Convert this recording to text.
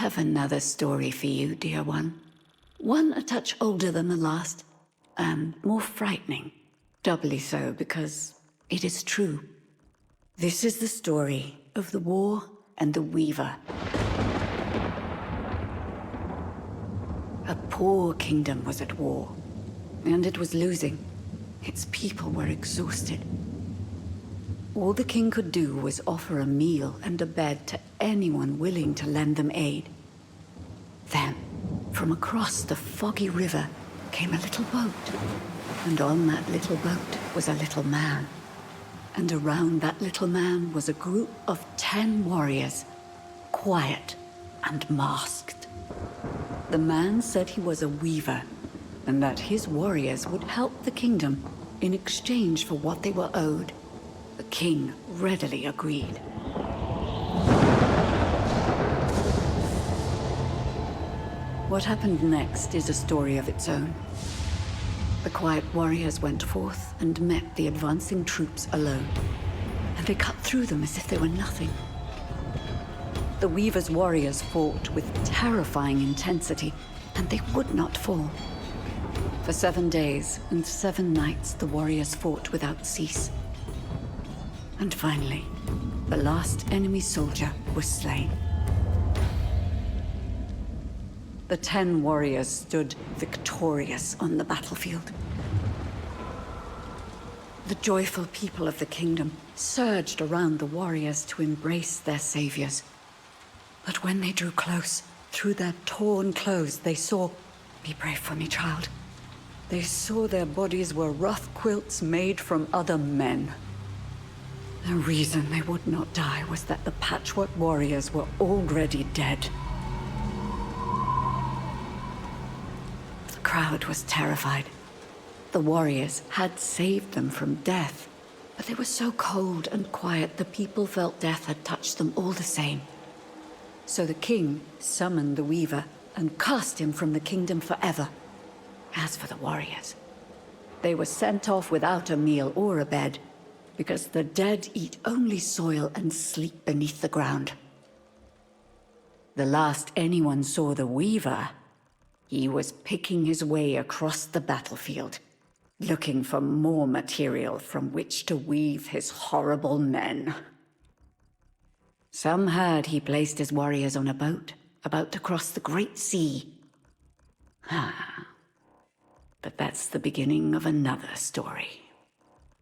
have another story for you, dear one. One a touch older than the last, and more frightening. Doubly so because it is true. This is the story of the War and the Weaver. A poor kingdom was at war, and it was losing. Its people were exhausted. All the king could do was offer a meal and a bed to anyone willing to lend them aid. Then, from across the foggy river came a little boat, and on that little boat was a little man. And around that little man was a group of 10 warriors, quiet and masked. The man said he was a weaver, and that his warriors would help the kingdom in exchange for what they were owed. The king readily agreed. What happened next is a story of its own. The quiet warriors went forth and met the advancing troops alone, and they cut through them as if they were nothing. The Weaver's warriors fought with terrifying intensity, and they would not fall. For 7 days and 7 nights, the warriors fought without cease. And finally, the last enemy soldier was slain. The 10 warriors stood victorious on the battlefield. The joyful people of the kingdom surged around the warriors to embrace their saviors. But when they drew close, through their torn clothes, they saw... Be brave for me, child. They saw their bodies were rough quilts made from other men. The reason they would not die was that the patchwork warriors were already dead. The crowd was terrified. The warriors had saved them from death, but they were so cold and quiet the people felt death had touched them all the same. So the king summoned the Weaver and cast him from the kingdom forever. As for the warriors, they were sent off without a meal or a bed, because the dead eat only soil and sleep beneath the ground. The last anyone saw the Weaver, he was picking his way across the battlefield, looking for more material from which to weave his horrible men. Some heard he placed his warriors on a boat, about to cross the great sea. But that's the beginning of another story.